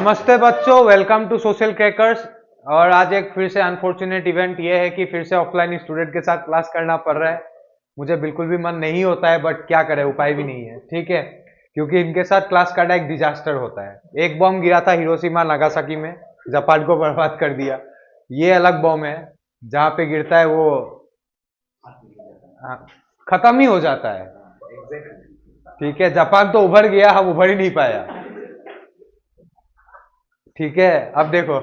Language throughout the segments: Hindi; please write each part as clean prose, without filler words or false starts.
नमस्ते बच्चों, वेलकम टू सोशल क्रैकर्स। और आज एक फिर से अनफॉर्चुनेट इवेंट ये है कि फिर से ऑफलाइन स्टूडेंट के साथ क्लास करना पड़ रहा है। मुझे बिल्कुल भी मन नहीं होता है, बट क्या करें, उपाय भी नहीं है। ठीक है, क्योंकि इनके साथ क्लास करना एक डिजास्टर होता है। एक बॉम्ब गिरा था हिरोशिमा नागासाकी में, जापान को बर्बाद कर दिया। ये अलग बॉम्ब है, जहाँ पे गिरता है वो खत्म ही हो जाता है। ठीक है, जापान तो उभर गया, हम उभर ही नहीं पाया। ठीक है, अब देखो,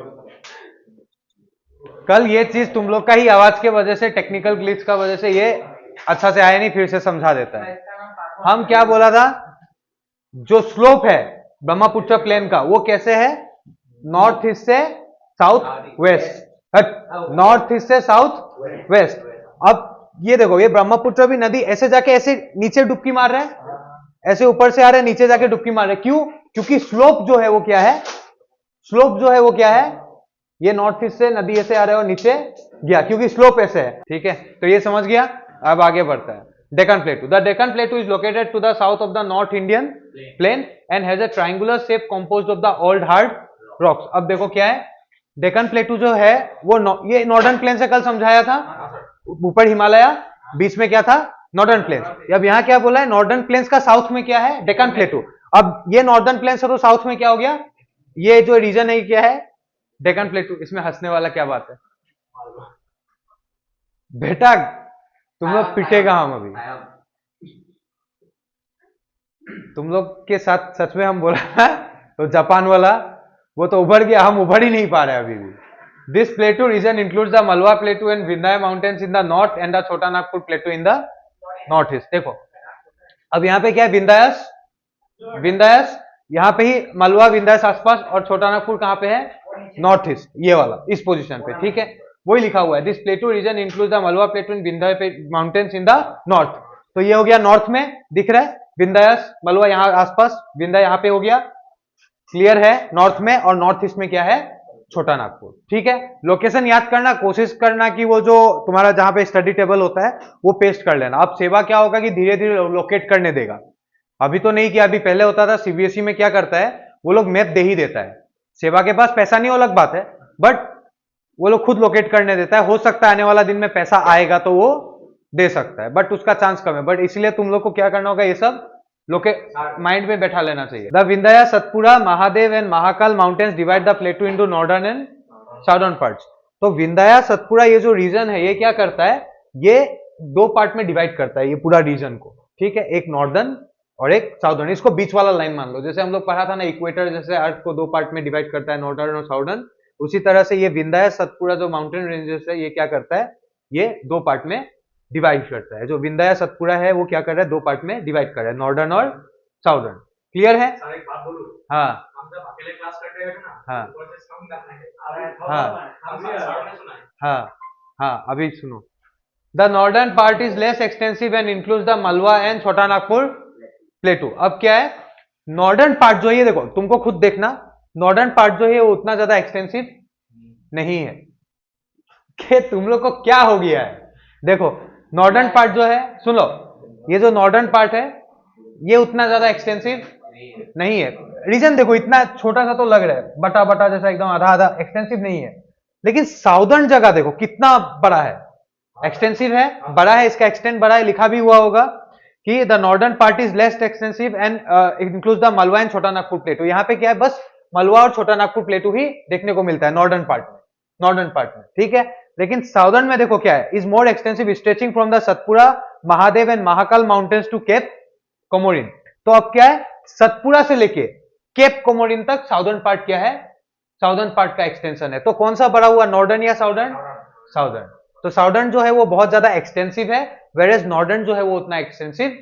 कल ये चीज तुम लोग का ही आवाज के वजह से, टेक्निकल ग्लिच का वजह से ये अच्छा से आया नहीं, फिर से समझा देता है। हम क्या बोला था, जो स्लोप है ब्रह्मपुत्र प्लेन का वो कैसे है, नॉर्थ ईस्ट से साउथ वेस्ट, नॉर्थ ईस्ट से साउथ वेस्ट। अब ये देखो, ये ब्रह्मपुत्र भी नदी ऐसे जाके ऐसे नीचे डुबकी मार रहा है, ऐसे ऊपर से आ रहा है, नीचे जाके डुबकी मार रहा है। क्यों? क्योंकि स्लोप जो है वो क्या है, स्लोप जो है वो क्या है, ये नॉर्थ ईस्ट से नदी ऐसे आ रहा है और नीचे गया, क्योंकि स्लोप ऐसे है। ठीक है, तो ये समझ गया। अब आगे बढ़ता है। Deccan plateau, the Deccan plateau is located to the south of the north Indian plain and has a triangular shape composed of the old hard rocks. अब देखो क्या है, डेक्कन प्लेटू जो है वो ये नॉर्दर्न प्लेन से कल समझाया था, ऊपर हिमालय, बीच में क्या था, नॉर्दर्न प्लेन्स। अब यहां क्या बोला है, नॉर्दर्न प्लेन्स का साउथ में क्या है, डेक्कन प्लेटू। अब ये नॉर्दर्न प्लेन्स है तो साउथ में क्या हो गया, ये जो रीजन है क्या है, डेक्कन प्लेटू। इसमें हंसने वाला क्या बात है बेटा, तुम लोग पिटेगा हम अभी, तुम लोग के साथ सच में हम बोला तो जापान वाला वो तो उभर गया, हम उभर ही नहीं पा रहे अभी भी। This plateau region includes the Malwa plateau and Vindhya mountains in the north and the Chota Nagpur plateau in the north east. देखो अब यहाँ पे क्या है, विंध्यास, विंध्यास यहाँ पे ही, मलवा विंध्यास आसपास, और छोटा नागपुर कहाँ पे है, नॉर्थ ईस्ट, ये वाला इस पोजीशन पे। ठीक है, वही लिखा हुआ है, this plateau region includes the Malwa plateau and Vindhya mountains in the north. तो ये हो गया नॉर्थ में दिख रहा है, विंध्यास मलवा यहाँ आसपास, विंध्य यहाँ पे हो गया, क्लियर है, नॉर्थ में। और नॉर्थ ईस्ट में क्या है, छोटा नागपुर। ठीक है, लोकेशन याद करना, कोशिश करना कि वो जो तुम्हारा जहां पे स्टडी टेबल होता है वो पेस्ट कर लेना। अब सेवा क्या होगा कि धीरे धीरे लोकेट करने देगा, अभी तो नहीं किया। अभी पहले होता था, सीबीएसई में क्या करता है, वो लोग मैप दे ही देता है। सेवा के पास पैसा नहीं, वो अलग बात है, बट वो लोग खुद लोकेट करने देता है। हो सकता है आने वाला दिन में पैसा आएगा तो वो दे सकता है, बट उसका चांस कम है। बट इसलिए तुम लोग को क्या करना होगा, ये सब माइंड में बैठा लेना चाहिए। The Vindhya, Satpura, Mahadev and Mahakal mountains divide the प्लेटू into northern and southern parts. तो विंध्या सतपुड़ा ये जो रीजन है, ये क्या करता है, ये दो पार्ट में डिवाइड करता है ये पूरा रीजन को। ठीक है, एक नॉर्दर्न और एक साउदर्न। इसको बीच वाला लाइन मान लो, जैसे हम लोग पढ़ा था ना, इक्वेटर जैसे अर्थ को दो पार्ट में डिवाइड करता है, नॉर्दर्न और साउदर्न। उसी तरह से ये विंध्या सतपुड़ा जो माउंटेन रेंजेस है, ये क्या करता है, ये दो पार्ट में डिवाइड करता है। जो विंध्या सतपुड़ा है वो क्या कर रहा है, दो पार्ट में डिवाइड कर रहा है, नॉर्दर्न और साउदर्न। क्लियर है? एक बात बोलूं, हाँ हम जब अकेले क्लास करते हैं ना, हाँ प्रोसेस कम करना है। हाँ हमने सुना है। हाँ हाँ, अभी सुनो। The northern part is less extensive and includes the मलवा एंड छोटा नागपुर प्लेटू। अब क्या है, नॉर्दर्न पार्ट जो है, ये देखो तुमको खुद देखना, नॉर्दर्न पार्ट जो है वो उतना ज्यादा एक्सटेंसिव नहीं है। कि तुम लोग को क्या हो गया है, देखो नॉर्दर्न पार्ट जो है, सुन लो, ये जो नॉर्दर्न पार्ट है ये उतना ज्यादा एक्सटेंसिव नहीं है। रीजन देखो, इतना छोटा सा तो लग रहा है, बटा बटा जैसा, एकदम आधा आधा, एक्सटेंसिव नहीं है। लेकिन साउदर्न जगह देखो कितना बड़ा है, एक्सटेंसिव है, बड़ा है, इसका एक्सटेंड बड़ा है, लिखा भी हुआ होगा कि the northern part is less extensive and includes the मलवा एंड छोटा नागपुर प्लेटू। यहाँ पे क्या है, बस मलवा और छोटा नागपुर प्लेटू ही देखने को मिलता है नॉर्दर्न पार्ट में, नॉर्दर्न पार्ट में। ठीक है, लेकिन साउदर्न में देखो क्या है, is more extensive stretching from the Satpura, Mahadev and Mahakal mountains to cap Comorin. तो अब क्या है, सतपुड़ा से लेके केप कोमोरिन तक साउदर्न पार्ट क्या है, साउदर्न पार्ट का एक्सटेंशन है। तो कौन सा बड़ा हुआ, नॉर्दर्न या साउदर्न? साउदर्न। तो साउदर्न जो है वो बहुत ज्यादा एक्सटेंसिव है, वेरेज नॉर्दर्न जो है वो उतना एक्सटेंसिव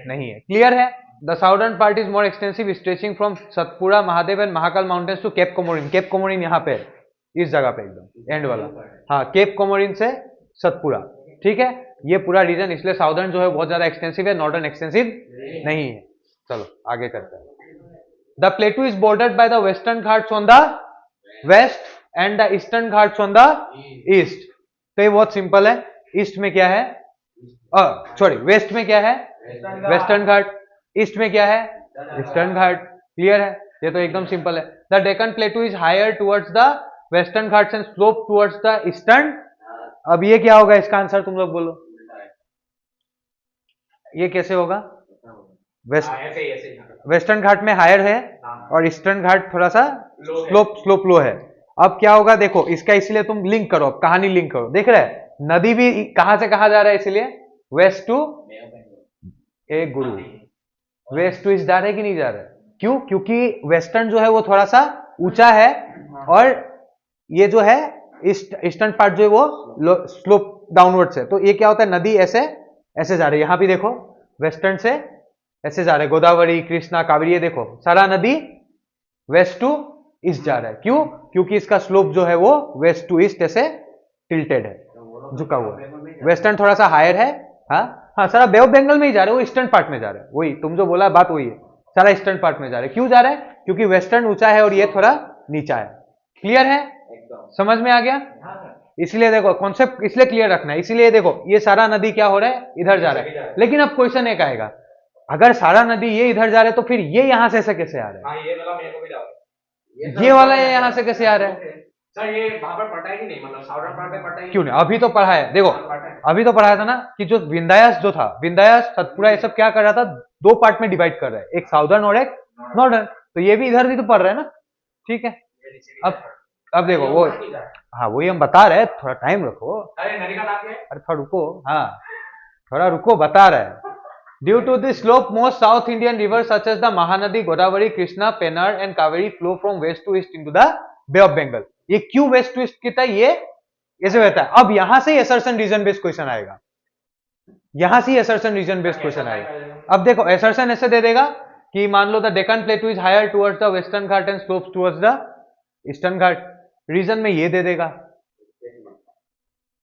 नहीं है। क्लियर है? The southern part is more extensive stretching from Satpura, Mahadev and Mahakal mountains to cap Comorin. Cape Comorin यहाँ पे है, इस जगह पे एकदम एंड वाला, हाँ, केप कोमोरिन से सतपुड़ा। ठीक है, ये पूरा रीजन, इसलिए साउदर्न जो है बहुत ज्यादा एक्सटेंसिव है, नॉर्दर्न एक्सटेंसिव नहीं है। चलो आगे करते हैं। The plateau is bordered by the Western Ghats on the west and the Eastern Ghats on the east. तो ये बहुत सिंपल है, ईस्ट में क्या है, सॉरी वेस्ट में क्या है, वेस्टर्न घाट, ईस्ट में क्या है, ईस्टर्न घाट। क्लियर है? ये तो एकदम सिंपल है। The Deccan plateau is higher towards the Western Ghats and slope towards the eastern. अब ये क्या होगा इसका आंसर, तुम लोग बोलो, ये कैसे होगा? ऐसे ही ऐसे ही। वेस्टर्न घाट में हायर है हाँ। और ईस्टर्न घाट थोड़ा सा Low है। स्लोप लो है। अब क्या होगा देखो इसका, इसलिए तुम लिंक करो, कहानी लिंक करो। देख रहे हैं नदी भी कहां से कहां जा रहा है, इसलिए waste to A Guru, waste to east जा रहा है कि नहीं जा रहा है? क्यों? क्योंकि वेस्टर्न जो है वो थोड़ा सा ऊंचा है और ये जो है ईस्टर्न पार्ट जो है वो स्लोप डाउनवर्ड्स है। तो ये क्या होता है, नदी ऐसे ऐसे जा रही है। यहां भी देखो वेस्टर्न से ऐसे जा रहे हैं, गोदावरी, कृष्णा, कावेरी, ये देखो सारा नदी वेस्ट टू ईस्ट जा रहा है। क्यों? क्योंकि इसका स्लोप जो है वो वेस्ट टू ईस्ट ऐसे टिल्टेड है, झुका हुआ है। वेस्टर्न थोड़ा सा हायर है। हाँ हाँ, सारा बे ऑफ बंगाल में ही जा रहा है, वो ईस्टर्न पार्ट में जा रहा है। वही तुम जो बोला बात वही है, सारा ईस्टर्न पार्ट में जा रहा है। क्यों जा रहा है? क्योंकि वेस्टर्न ऊंचा है और ये थोड़ा नीचा है। क्लियर है? समझ में आ गया? इसलिए देखो कॉन्सेप्ट इसलिए क्लियर रखना है। इसीलिए देखो ये सारा नदी क्या हो रहा है, इधर जा रहा है। लेकिन अब क्वेश्चन एक आएगा, अगर सारा नदी ये इधर जा रहा है तो फिर ये यहां से ऐसे कैसे आ रहा है? हाँ, ये वाला मेरे को भी डाउट। ये वाला ये यहां से कैसे आ रहा है? सर ये वहां पर पढ़ा है कि नहीं, मतलब साउदर्न पार्ट में पढ़ा है? क्यों नहीं, अभी तो पढ़ा है। देखो अभी तो पढ़ाया था ना कि जो विंध्यास जो था, विंध्यास, सतपुड़ा, ये सब क्या कर रहा था, दो पार्ट में डिवाइड कर रहा है, एक साउदर्न और एक नॉर्दर्न। तो ये भी इधर ही तो पढ़ रहा है ना, ठीक है। अब देखो वो, हाँ वही हम बता रहे हैं, थोड़ा टाइम रखो। अरे नदी का नाम क्या है? अरे थोड़ा रुको, हाँ थोड़ा रुको, बता रहे हैं। Due to the slope most south Indian rivers such as the Mahanadi, Godavari, Krishna, Penner and Kaveri flow from west to east into the bay of Bengal. ये क्यों वेस्ट टू ईस्ट कितना, ये ऐसे रहता है। अब यहां से असर्शन रीजन बेस्ड क्वेश्चन आएगा, यहां से असर्शन रीजन बेस्ड क्वेश्चन आएगा। अब देखो असर्शन ऐसे दे देगा कि मान लो the Deccan plateau is higher towards the western ghat and slopes towards the eastern ghat. Region में ये दे देगा,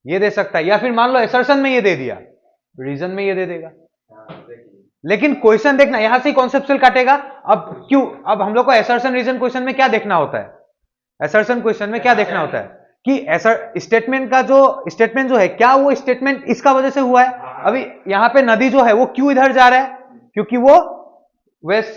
ये दे सकता है, या फिर मान लो असर्शन में ये दे दिया, रीजन में ये दे देगा। लेकिन क्वेश्चन देखना, यहां से कॉन्सेप्चुअल काटेगा। अब क्यों, अब हम लोग को असर्शन रीजन क्वेश्चन में क्या देखना होता है, असर्शन क्वेश्चन में क्या देखना होता है कि स्टेटमेंट का जो स्टेटमेंट जो है, क्या वो स्टेटमेंट इसका वजह से हुआ है। अभी यहां पे नदी जो है वो क्यों इधर जा रहा है, क्योंकि वो वेस्ट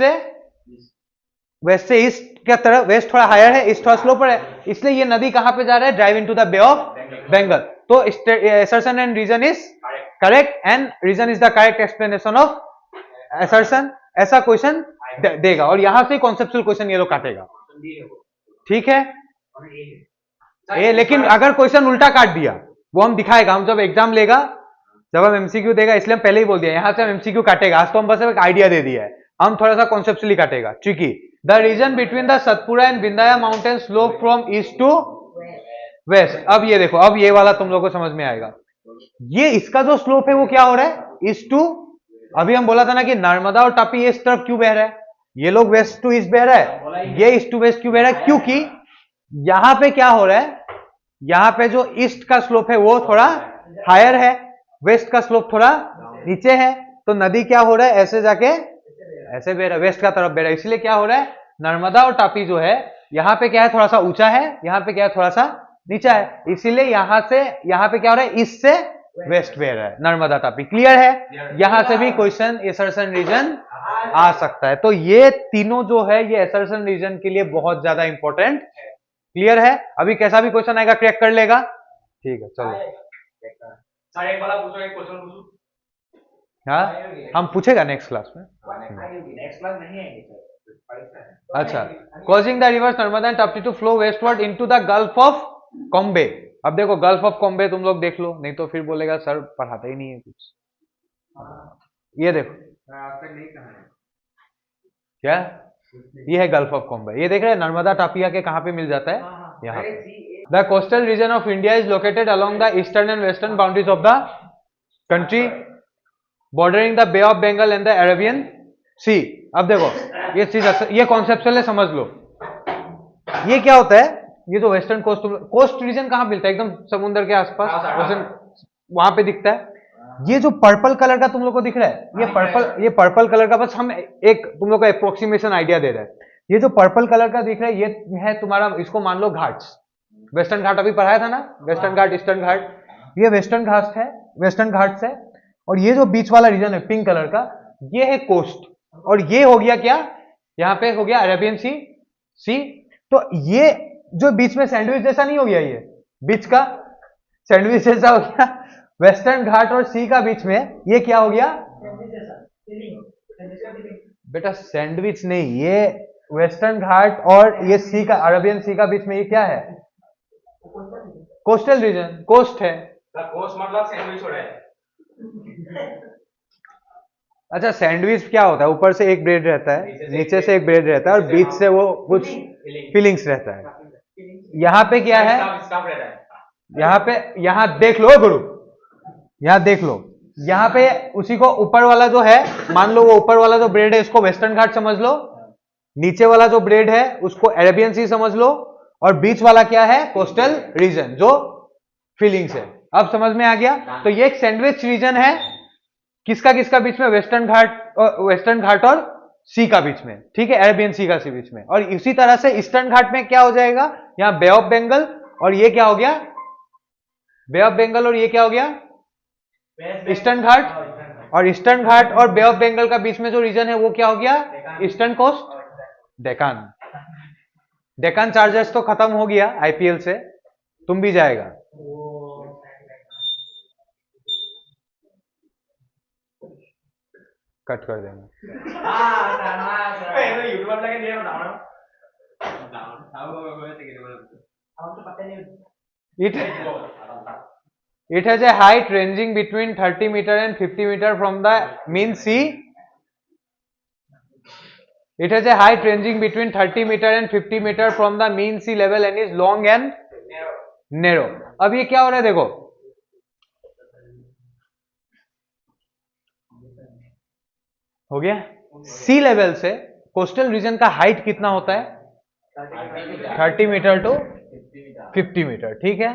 से ईस्ट की तरफ, वेस्ट थोड़ा हायर है, ईस्ट थोड़ा स्लोपर है, इसलिए ये नदी कहां पे जा रहा है, drive into the bay of Bengal. तो assertion and reason is correct and reason is the correct explanation of assertion। ऐसा क्वेश्चन देगा और यहां से कॉन्सेप्चुअल क्वेश्चन ये लोग काटेगा, ठीक है। ये लेकिन अगर क्वेश्चन उल्टा काट दिया, वो हम दिखाएगा, हम जब एग्जाम लेगा, जब हम एमसीक्यू देगा, इसलिए हम पहले ही बोल दिया यहां से हम एमसीक्यू काटेगा। आज तो हम बस एक आइडिया दे दिया है, हम थोड़ा सा कॉन्सेप्चुअली काटेगा। Tricky, the region between the Satpura and Vindhya mountain slope from east to west. अब ये देखो, अब ये वाला तुम लोगों को समझ में आएगा। ये इसका जो स्लोप है वो क्या हो रहा है, ईस्ट टू, अभी हम बोला था ना कि नर्मदा और तापी इस तरफ क्यों बह रहा है, ये लोग वेस्ट टू ईस्ट बह रहा है, ये ईस्ट टू वेस्ट क्यों बह रहा है, क्योंकि यहां पे क्या हो रहा है, यहां पे जो ईस्ट का स्लोप है वो थोड़ा हायर है, वेस्ट का स्लोप थोड़ा नीचे है। तो नदी क्या हो रहा है, ऐसे जाके ऐसे बह रहा है, वेस्ट का तरफ बह रहा है। इसलिए क्या हो रहा है, नर्मदा और तापी जो है यहां पे क्या है, थोड़ा सा ऊंचा है, यहां पे क्या है, थोड़ा सा नीचा है। इसीलिए यहां से यहां पे क्या हो रहा है, ईस्ट से वेस्ट बह रहा है नर्मदा तापी। क्लियर है? यहां से भी क्वेश्चन असर्शन रीजन आ सकता है। तो ये तीनों जो है ये असर्शन रीजन के लिए बहुत ज्यादा इंपॉर्टेंट है। क्लियर है? अभी कैसा भी क्वेश्चन आएगा क्रैक कर लेगा, ठीक है। चलो सर एक वाला पूछो, एक क्वेश्चन पूछो। हाँ, हम पूछेगा नेक्स्ट क्लास में। नेक्स्ट क्लास नहीं आएंगे सर। अच्छा, causing the rivers Narmada and Tapti to flow westward into the gulf of Cambay. अब देखो गल्फ ऑफ कॉम्बे तुम लोग देख लो, नहीं तो फिर बोलेगा सर पढ़ाता ही नहीं है कुछ। ये देखो क्या, ये है गल्फ ऑफ कॉम्बे। ये देख रहे हैं नर्मदा तापिया के कहां पे मिल जाता है, यहाँ पे। The coastal region of India is located along the eastern and western boundaries of the country bordering the bay of Bengal and the Arabian sea. अब देखो ये चीज, ये कॉन्सेप्चुअल है, समझ लो। ये क्या होता है, ये जो वेस्टर्न कोस्ट रीजन कहां मिलता है, एकदम समुद्र के आसपास, वहां पे दिखता है। ये जो पर्पल कलर का तुम लोग को दिख रहा है, ये पर्पल कलर का, बस हम एक तुम लोग को अप्रोक्सीमेशन आइडिया दे रहे हैं। ये जो पर्पल कलर का दिख रहा है, ये है तुम्हारा, इसको मान लो घाट्स। वेस्टर्न घाट अभी पढ़ाया था ना, वेस्टर्न घाट, ईस्टर्न घाट। ये वेस्टर्न घाट है, वेस्टर्न घाट्स है। और ये जो बीच वाला रीजन है पिंक कलर का, ये है कोस्ट। और ये हो गया क्या, यहाँ पे हो गया अरेबियन सी, सी। तो ये जो बीच में सैंडविच जैसा नहीं हो गया, ये बीच का सैंडविच जैसा हो गया, वेस्टर्न घाट और सी का बीच में ये क्या हो गया बेटा, सैंडविच नहीं, ये वेस्टर्न घाट और ये सी का, अरबियन सी का बीच में ये क्या है, कोस्टल रीजन, कोस्ट है। कोस्ट मतलब सैंडविच हो रहा है। अच्छा, सैंडविच क्या होता है, ऊपर से एक ब्रेड रहता है, नीचे से एक ब्रेड रहता है और बीच से वो कुछ फीलिंग्स रहता है। यहाँ पे क्या है, यहाँ पे, यहाँ देख लो गुरु, यहाँ देख लो, यहाँ पे उसी को ऊपर वाला जो है, मान लो वो ऊपर वाला जो ब्रेड है इसको वेस्टर्न घाट समझ लो, नीचे वाला जो ब्रेड है उसको अरेबियन सी समझ लो, और बीच वाला क्या है, कोस्टल रीजन जो फीलिंग्स है। अब समझ में आ गया। तो ये एक सैंडविच रीजन है, किसका किसका बीच में, वेस्टर्न घाट और सी का बीच में, ठीक है, अरेबियन सी का सी बीच में। और इसी तरह से ईस्टर्न घाट में क्या हो जाएगा, यहां बे ऑफ बंगाल, और ये क्या हो गया, बे ऑफ बंगाल, और ये क्या हो गया ईस्टर्न घाट, और ईस्टर्न घाट और बे ऑफ बंगाल का बीच में जो रीजन है वो क्या हो गया, eastern coast, Deccan. Deccan Chargers तो खत्म हो गया आईपीएल से, तुम भी जाएगा। कट कर देंगे। It has a height ranging between 30 meter and 50 meter from the mean sea. It has a height ranging between 30 meter and 50 meter from the mean sea level and is long and narrow. अब ये क्या हो रहा है देखो, हो गया, सी लेवल से कोस्टल रीजन का हाइट कितना होता है, 30 मीटर टू 50 मीटर, ठीक है।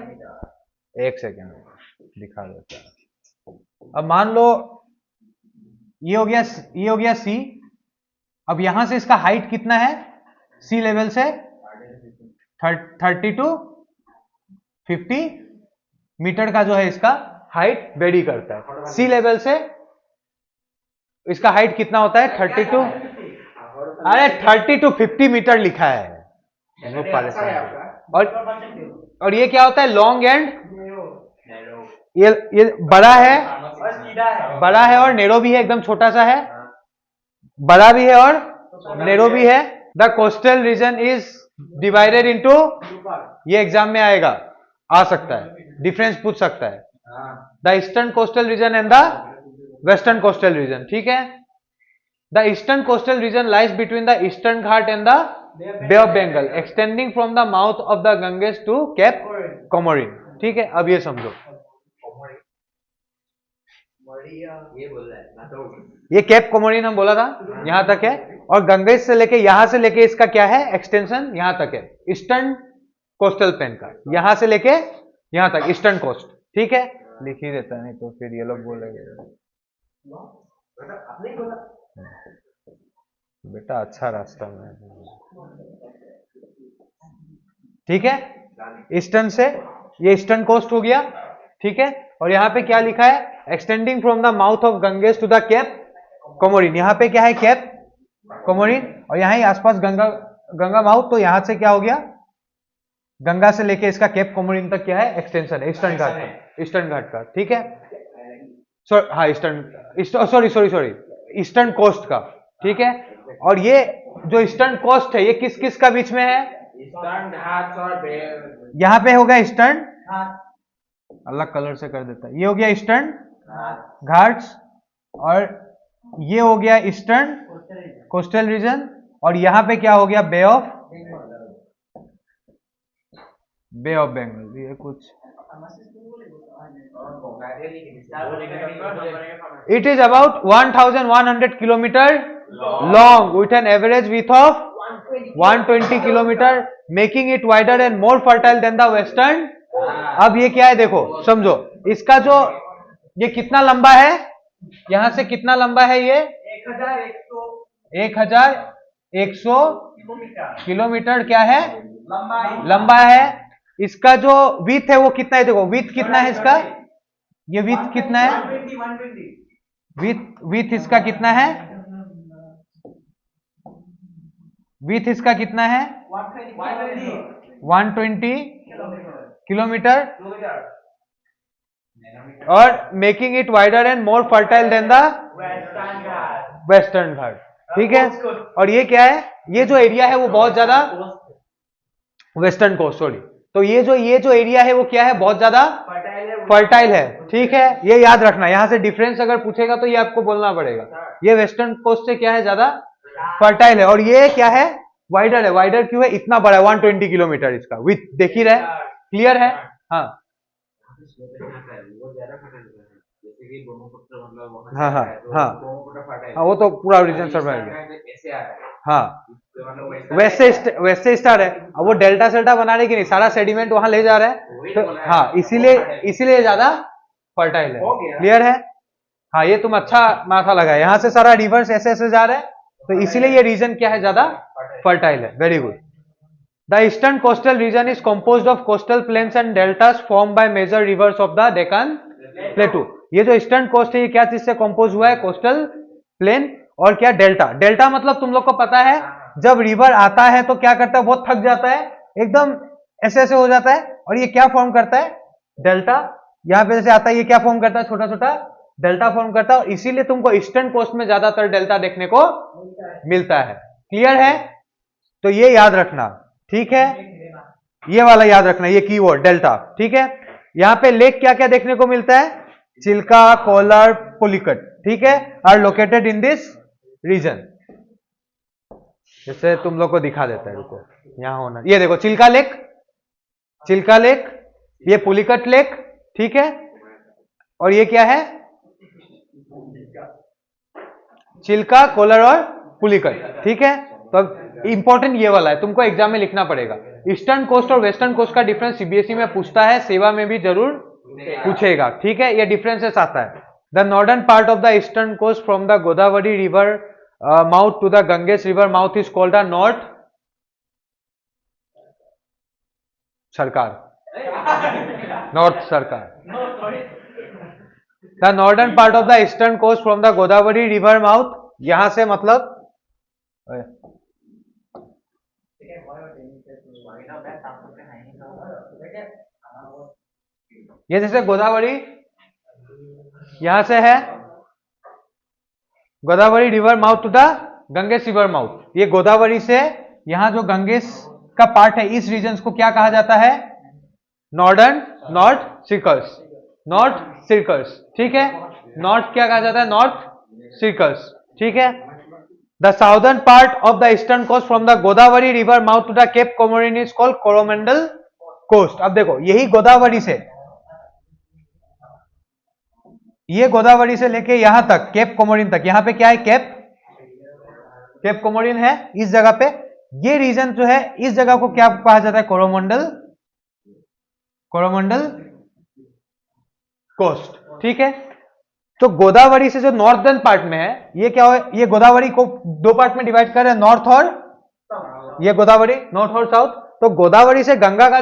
एक सेकेंड दिखा देता है। अब मान लो ये हो गया सी। अब यहां से इसका हाइट कितना है, सी लेवल से 30 टू 50 मीटर का जो है इसका हाइट वेरी करता है। सी लेवल से इसका हाइट कितना होता है, 30 टू, अरे 30 टू 50 मीटर लिखा है, और ये क्या होता है, लॉन्ग एंड, ये बड़ा है और नेरो भी है, एकदम छोटा सा है, बड़ा भी है और नेरो भी है। The coastal region is divided into, ये एग्जाम में आएगा, आ सकता है, डिफरेंस पूछ सकता है, the eastern coastal region and the western coastal region, ठीक है। The eastern coastal region lies between the eastern Ghat and the bay of Bengal extending from the mouth of the Ganges to Cape Comorin, ठीक है। अब ये समझो, ये कैप कोमोरिन हम बोला था, यहां तक है, और गंगेस से लेके यहां से लेके इसका क्या है, एक्सटेंशन यहां तक है, ईस्टर्न कोस्टल प्लेन का, यहां से लेके यहां तक ईस्टर्न कोस्ट, ठीक है। लिख ही देता है, नहीं तो फिर ये लोग बोलेंगे बेटा अच्छा रास्ता में, ठीक है। ईस्टर्न से ये ईस्टर्न कोस्ट हो गया, ठीक है। और यहां पे क्या लिखा है, extending from the mouth of Ganges to the Cape Comorin, यहां पे क्या है, कैप कोमोरिन, और यहां ही आसपास गंगा माउथ, तो यहां से क्या हो गया, गंगा से लेके इसका कैप कोमोरिन तक क्या है, एक्सटेंशन है ईस्टर्न घाट का, ठीक है। हाँ सॉरी ईस्टर्न कोस्ट का, ठीक है। और ये जो ईस्टर्न कोस्ट है ये किस किस का बीच में है, ईस्टर्न घाट और यहां पे होगा ईस्टर्न, अलग कलर से कर देता है, ये हो गया ईस्टर्न घाट्स, और ये हो गया ईस्टर्न कोस्टल रीजन, और यहां पे क्या हो गया, बे ऑफ बंगाल। ये कुछ, it is about 1100 kilometer long with an average width of 120 kilometer, making it wider and more fertile than the western। अब ये क्या है देखो, समझो, इसका जो ये कितना लंबा है, यहां से कितना लंबा है, ये 1100 किलोमीटर क्या है, लंबा है। इसका जो विथ है वो कितना है, देखो विथ कितना है इसका, ये विथ कितना है, विथ इसका कितना है, विथ इसका कितना है 120 किलोमीटर और making it wider and more fertile than the western ghat. ठीक है, और ये क्या है, ये जो एरिया है वो बहुत ज्यादा वेस्टर्न कोस्ट, सॉरी, तो ये जो एरिया है वो क्या है, बहुत ज्यादा फर्टाइल है। ठीक है, ये याद रखना, यहां से डिफरेंस अगर पूछेगा तो ये आपको बोलना पड़ेगा, ये वेस्टर्न कोस्ट से क्या है, ज्यादा फर्टाइल है, और ये क्या है, वाइडर है। वाइडर क्यों है, इतना बड़ा है, 120 किलोमीटर इसका विथ, देख ही रहे, क्लियर है। हाँ हाँ हाँ हाँ हाँ, वो तो पूरा रीजन सर्वाइव है। हाँ, वैसे स्टार है, अब वो डेल्टा सेल्टा बनाने की नहीं, सारा सेडिमेंट वहां ले जा रहा है, तो हाँ, इसीलिए ज्यादा फर्टाइल है। क्लियर है। हाँ, ये तुम अच्छा माथा लगा, यहाँ से सारा रिवर्स ऐसे ऐसे जा रहा है, तो इसीलिए ये रीजन क्या है, ज्यादा फर्टाइल है। Very good. The eastern coastal region is composed of coastal plains and deltas form by major rivers of the Deccan plateau. ये जो ईस्टर्न कोस्ट है, ये क्या चीज से कंपोज हुआ है, कोस्टल प्लेन और क्या, डेल्टा। डेल्टा मतलब तुम लोग को पता है, जब रिवर आता है तो क्या करता है, बहुत थक जाता है, एकदम ऐसे ऐसे हो जाता है, और ये क्या फॉर्म करता है, डेल्टा। यहां पे जैसे आता है, ये क्या फॉर्म करता है, छोटा छोटा डेल्टा फॉर्म करता है, और इसीलिए तुमको ईस्टर्न कोस्ट में ज्यादातर डेल्टा देखने को मिलता है। क्लियर है, तो ये याद रखना। ठीक है, ये वाला याद रखना, ये कीवर्ड डेल्टा। ठीक है, यहां पे लेक क्या क्या देखने को मिलता है, चिल्का, कोलार, पुलिकट। ठीक है, are located in this region. जैसे तुम लोग को दिखा देता है, रुको, यहां होना, ये देखो, चिल्का लेक, ये पुलिकट लेक। ठीक है, और ये क्या है, चिल्का, कोलर और पुलिकट। ठीक है, तो अब इंपॉर्टेंट ये वाला है, तुमको एग्जाम में लिखना पड़ेगा। ईस्टर्न कोस्ट और वेस्टर्न कोस्ट का डिफरेंस सीबीएसई में पूछता है, सेवा में भी जरूर पूछेगा। ठीक है, ये डिफरेंसेस आता है। The northern part of the eastern coast from the Godavari river mouth to the Ganges river mouth is called the north Sarkar. The northern part of the eastern coast from the Godavari river mouth, यहां से मतलब ये जैसे गोदावरी यहां से है, Godavari river mouth to the Ganges river mouth, ये गोदावरी से यहां जो गंगेस का पार्ट है, इस रीजन को क्या कहा जाता है, नॉर्थ सर्कल्स। ठीक है, नॉर्थ क्या कहा जाता है, नॉर्थ सर्कल्स। ठीक है, the southern part of the eastern coast from the Godavari river mouth to the Cape Comorin is called Coromandel coast. अब देखो, यही गोदावरी से, ये गोदावरी से लेके यहां तक केप कोमोरिन तक, यहां पे क्या है, केप कोमोरिन है इस जगह पे, ये रीजन जो है, इस जगह को क्या कहा जाता है, कोरोमंडल कोस्ट। ठीक है, तो गोदावरी से जो नॉर्दर्न पार्ट में है, ये क्या है, ये गोदावरी को दो पार्ट में डिवाइड कर रहे हैं, नॉर्थ और, ये गोदावरी नॉर्थ और साउथ। तो गोदावरी से गंगा का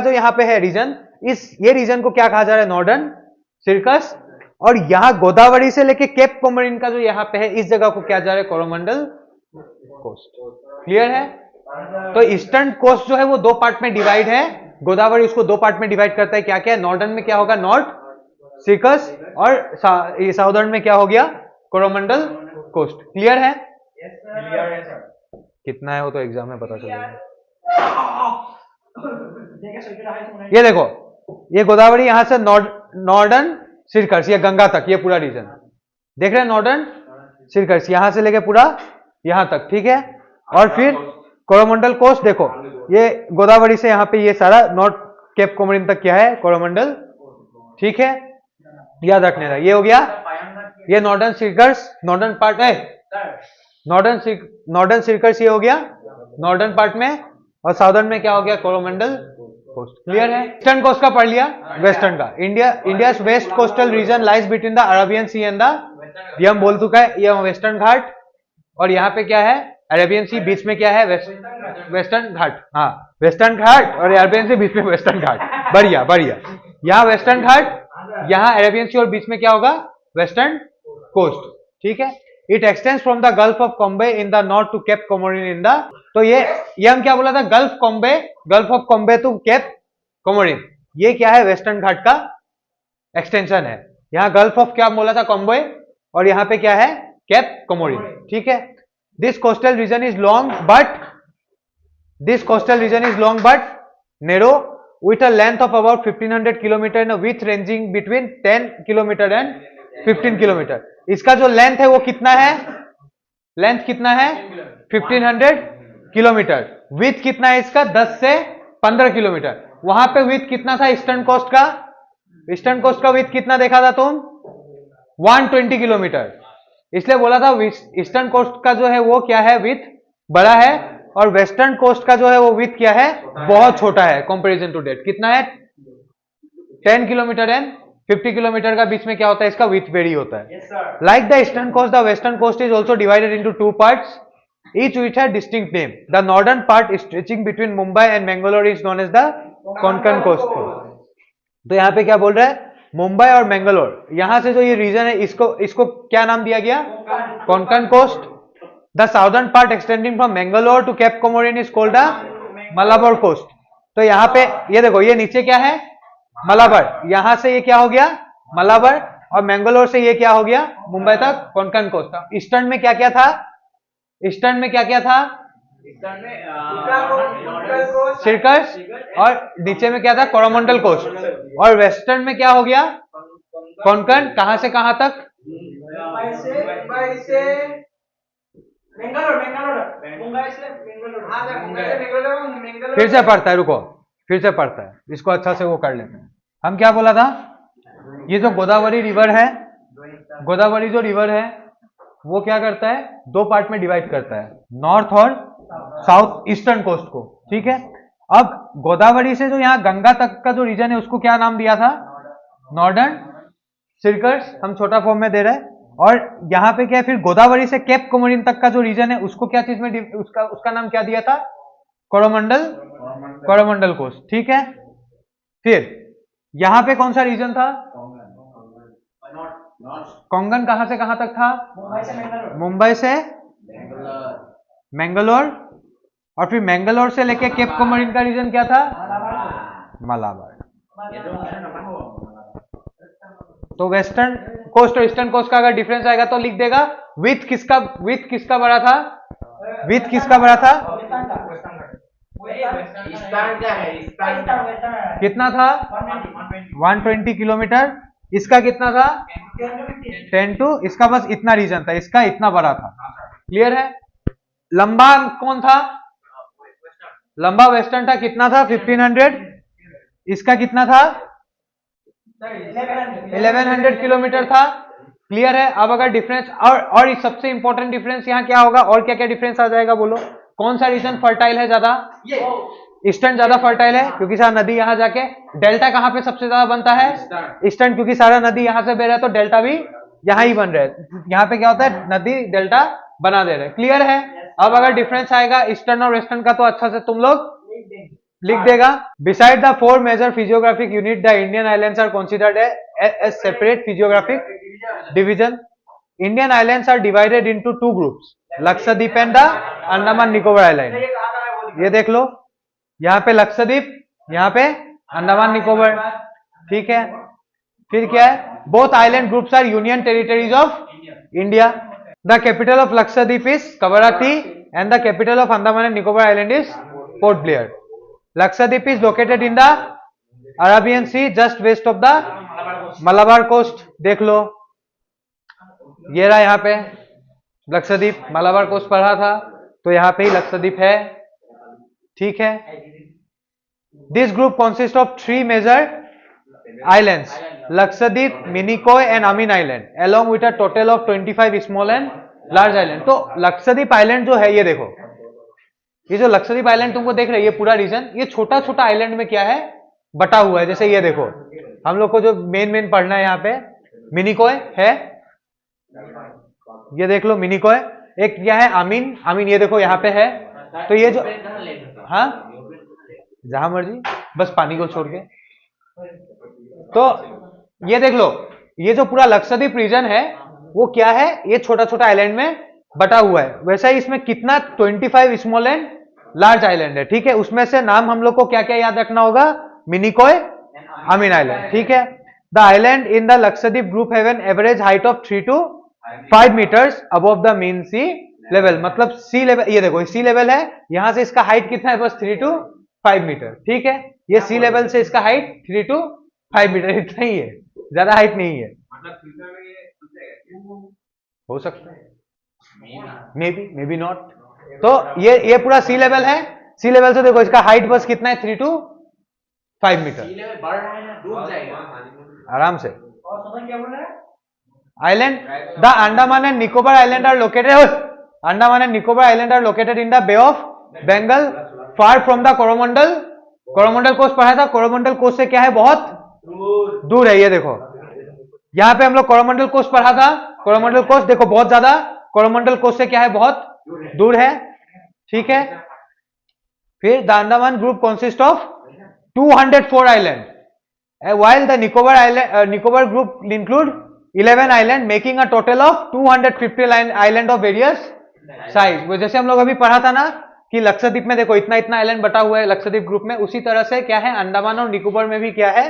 जो यहां पे है रीजन, ये रीजन को क्या कहा जा रहा है, नॉर्दर्न सर्कस, और यहां गोदावरी से लेके केप कोमोरिन का जो यहां पे है, इस जगह को क्या जा रहा है, कोरोमंडल कोस्ट। क्लियर है, तो ईस्टर्न कोस्ट जो है वो दो पार्ट में डिवाइड है, गोदावरी उसको दो पार्ट में डिवाइड करता है, क्या क्या है, नॉर्दर्न में क्या होगा, नॉर्थ सर्कस, और साउदर्न में क्या हो गया, कोरोमंडल कोस्ट। क्लियर है, कितना है वो तो एग्जाम में पता चलेगा। ये देखो, ये गोदावरी यहां से नॉर्दर्न सर्कस, ये गंगा तक, ये पूरा रीजन देख रहे हैं, नॉर्दर्न सर्कस यहां से लेके पूरा यहां तक। ठीक है, और फिर कोरोमंडल कोस्ट, देखो ये गोदावरी से यहां पे ये सारा नॉर्थ केप कोमोरिन तक क्या है, कोरोमंडल। ठीक है, याद रखने का, ये हो गया, ये नॉर्दर्न सर्कस, नॉर्दर्न पार्ट है, नॉर्दर्न सर्कस ये हो गया नॉर्दर्न पार्ट में, और साउदर्न में क्या हो गया, कोरोमंडल कोस्ट। क्लियर है, ईस्टर्न कोस्ट का पढ़ लिया, वेस्टर्न का, India west coastal region lies between the Arabian sea and the, ये हम बोल चुका है, ये वेस्टर्न घाट, और यहाँ पे क्या है, अरेबियन सी, बीच में क्या है, वेस्टर्न घाट। हाँ, वेस्टर्न घाट और अरेबियन सी, बीच में वेस्टर्न घाट। बढ़िया, यहाँ वेस्टर्न घाट, यहाँ अरेबियन सी, और बीच में क्या होगा, वेस्टर्न कोस्ट। ठीक है, it extends from the gulf of Cambay in the north to cap Comorin in the, तो ये हम क्या बोला था, gulf of Cambay to cap Comorin, ये क्या है, वेस्टर्न घाट का एक्सटेंशन है। यहाँ गल्फ ऑफ क्या बोला था, कॉम्बे, और यहाँ पे क्या है, केप कोमोरिन, ठीक है। This coastal region is long but narrow with a length of about 1500 kilometre and a width ranging between 10 kilometre and 15 kilometre. इसका जो लेंथ है वो कितना है, लेंथ कितना है 1500 किलोमीटर, विथ कितना है इसका 10 से 15 किलोमीटर। वहां पे विथ कितना था ईस्टर्न कोस्ट का, ईस्टर्न कोस्ट का विथ कितना देखा था तुम, 120 किलोमीटर, इसलिए बोला था ईस्टर्न कोस्ट का जो है वो क्या है, विथ बड़ा है, और वेस्टर्न कोस्ट का जो है वो विथ क्या है, बहुत छोटा है कंपैरिजन टू डेट। कितना है, 10 किलोमीटर एंड 50 किलोमीटर का बीच में क्या होता है, इसका विथ वेरी होता है। Like the eastern coast, the western coast is also divided into 2 parts, each which had distinct name. The northern part stretching between Mumbai and Mangalore is known as the Konkan coast. तो यहाँ पे क्या बोल रहा है, मुंबई और मैंगलोर, यहां से जो ये रीजन है इसको क्या नाम दिया गया, Konkan coast. The southern part extending from Mangalore to cap Comorin is called the Malabar coast. तो यहाँ पे ये देखो, ये नीचे क्या है, मलाबार, यहां से ये क्या हो गया, मलाबार, और मैंगलोर से ये क्या हो गया, मुंबई तक कोंकण कोस्ट। ईस्टर्न में क्या क्या था, ईस्टर्न में क्या क्या था, सिरकस, और नीचे में क्या था, कोरोमंडल कोस्ट, और वेस्टर्न में क्या हो गया, कोंकण, कहां से कहां तक, फिर से पढ़ता है, रुको फिर से पढ़ता है, इसको अच्छा से वो कर लेते हैं। हम क्या बोला था, ये जो गोदावरी रिवर है, गोदावरी जो रिवर है वो क्या करता है, 2 पार्ट में डिवाइड करता है, नॉर्थ और साउथ ईस्टर्न कोस्ट को, ठीक है। अब गोदावरी से जो यहाँ गंगा तक का जो रीजन है उसको क्या नाम दिया था, नॉर्दर्न सिरकस, हम छोटा फॉर्म में दे रहे हैं। और यहाँ पे क्या है, फिर गोदावरी से केप कोमोरिन तक का जो रीजन है उसको क्या चीज में उसका नाम क्या दिया था, कोरोमंडल कोस्ट, ठीक है। फिर यहाँ पे कौन सा रीजन था, कोंकण, कहां से कहां तक था, मुंबई से मैंगलोर, और फिर मैंगलोर से लेके केप कोमोरिन का रीजन क्या था, मलाबार। तो वेस्टर्न कोस्ट और ईस्टर्न कोस्ट का अगर डिफरेंस आएगा तो लिख देगा, विथ किसका बड़ा था, विथ किसका बड़ा था, कितना था 120 किलोमीटर, इसका कितना था 10 टू, इसका बस इतना रीजन था, इसका इतना बड़ा था, क्लियर है। लंबा कौन था, लंबा वेस्टर्न था, कितना था 1500, इसका कितना था 1100 किलोमीटर था, क्लियर है। अब अगर डिफरेंस और सबसे इंपॉर्टेंट डिफरेंस यहाँ क्या होगा, और क्या क्या डिफरेंस आ जाएगा बोलो, कौन सा रीजन फर्टाइल है ज्यादा, ईस्टर्न ज्यादा फर्टाइल है, क्योंकि सारा नदी यहाँ जाके, डेल्टा कहाँ पे सबसे ज्यादा बनता है, ईस्टर्न, क्योंकि सारा नदी यहाँ से बह रहा है तो डेल्टा भी यहाँ ही बन रहा है, यहाँ पे क्या होता है, नदी डेल्टा बना दे रहे हैं, क्लियर है। अब अगर डिफरेंस आएगा ईस्टर्न और वेस्टर्न का तो अच्छा से तुम लोग लिख देगा। Beside the 4 major physiographic unit, the Indian islands are considered as separate physiographic division. Indian islands are divided into 2 groups, Lakshadweep and the Andaman Nicobar island. ये देख लो, यहाँ पे लक्षद्वीप, यहाँ पे अंडमान निकोबार, ठीक है। फिर क्या है, both island groups are union territories of India. The capital of Lakshadweep is Kavaratti and the capital of Andaman and Nicobar island is Port Blair. Lakshadweep is located in the Arabian Sea just west of the Malabar coast। देख लो, ये रहा यहाँ पे लक्षद्वीप, मलाबार कोस्ट पढ़ा था तो यहाँ पे ही लक्षद्वीप है, ठीक है। This group consist of 3 major islands, Lakshadweep, Minicoy and Amini island, along with a total of 25 small and large island. तो लक्षद्वीप आइलैंड जो है, ये देखो, ये जो लक्षद्वीप आइलैंड तुमको देख रहे हैं, ये पूरा रीजन, ये छोटा छोटा आइलैंड में क्या है, बटा हुआ है। जैसे ये देखो, हम लोग को जो मेन पढ़ना है यहाँ पे, मिनिकॉय है, ये देख लो मिनिकॉय, एक क्या है अमीन, ये देखो यहाँ पे है। तो ये जो, हाँ जहां मर्जी, बस पानी को छोड़ के। तो ये देख लो, ये जो पूरा लक्षद्वीप रीजन है, वो क्या है, ये छोटा छोटा आइलैंड में बटा हुआ है। वैसा ही इसमें कितना 25 स्मॉल एंड लार्ज आइलैंड है, ठीक है। उसमें से नाम हम लोग को क्या क्या याद रखना होगा, मिनिकॉय, अमीन आइलैंड, ठीक है। The island in the Lakshadweep group have an average height of 3 to 5 metres above the mean sea level. मतलब सी लेवल, ये देखो सी लेवल है, यहां से इसका हाइट कितना है, बस 3 to 5 मीटर, ठीक है। ये सी लेवल से इसका हाइट 3 to 5 मीटर, इतना ही है, ज्यादा हाइट नहीं है। मतलब फ्यूचर में ये हो सकता है, मे बी नॉट। तो ये पूरा सी लेवल है, सी लेवल से देखो इसका हाइट बस कितना है, 3 to 5 मीटर, सी लेवल बढ़ रहा है ना, डूब जाएगा आराम से। और समझ क्या बोल रहा है? Island, the Andaman and Nicobar Island are located. Andaman and Nicobar Island are located in the Bay of Bengal, far from the Coromandel. Coromandel coast पढ़ा था, कोरोमंडल कोस्ट से क्या है, बहुत दूर है। ये देखो यहाँ पे हम लोग कोरोमंडल कोस्ट पढ़ा था, कोरोमंडल कोस्ट देखो बहुत ज्यादा, कोरोमंडल कोस्ट से क्या है, बहुत दूर है, ठीक है। फिर the Andaman group consist of 204 island, while the Nicobar group include 11 island, making a total of 250 island of various size. वो जैसे हम लोग अभी पढ़ा था ना कि लक्षद्वीप में देखो इतना इतना आइलैंड बटा हुआ है लक्षद्वीप ग्रुप में, उसी तरह से क्या है, अंडमान और निकोबार में भी क्या है,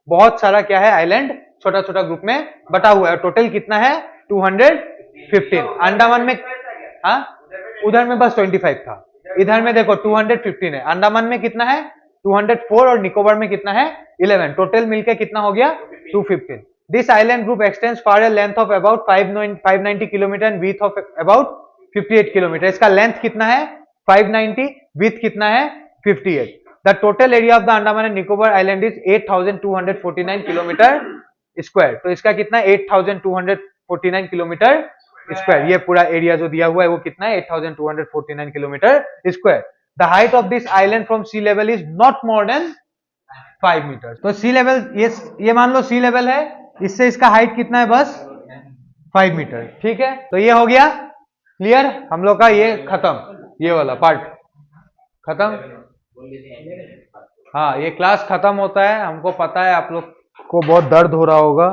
बहुत सारा क्या है, आइलैंड छोटा छोटा ग्रुप में बटा हुआ है। टोटल कितना है, 215। अंडमान में, हाँ उधर में बस 25 था, इधर में देखो 215 है। अंडमान में कितना है, 204, और निकोबार में कितना है, 11। टोटल मिलके कितना हो गया, 215। This island group x tends for a length of about 590 kilometre and width of about 58 kilometre. इसका लेंथ कितना है, 590, विड्थ कितना है, 58। The total area of the Andaman and Nicobar island is 8249 kilometre square. तो इसका कितना है, 8249 किलोमीटर स्क्वायर। ये पूरा एरिया जो दिया हुआ है वो कितना है, 8249 kilometre square. The height of this island from sea level is not more than 5 metre. तो सी लेवल, ये मान लो सी लेवल है, इससे इसका हाइट कितना है, बस 5 मीटर, ठीक है। तो ये हो गया क्लियर हम लोग का, ये खत्म, ये वाला पार्ट खत्म। हाँ ये क्लास खत्म होता है, हमको पता है आप लोग को बहुत दर्द हो रहा होगा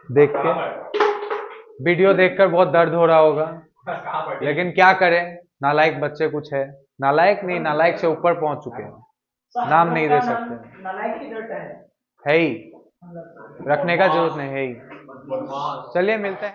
देख के, वीडियो देखकर बहुत दर्द हो रहा होगा, लेकिन क्या करें, नालायक बच्चे कुछ है, नालायक नहीं, नालायक से ऊपर पहुंच चुके हैं, नाम नहीं दे सकते, नालायक की जरूरत है ही, रखने का जरूरत नहीं है ही। चलिए मिलते हैं।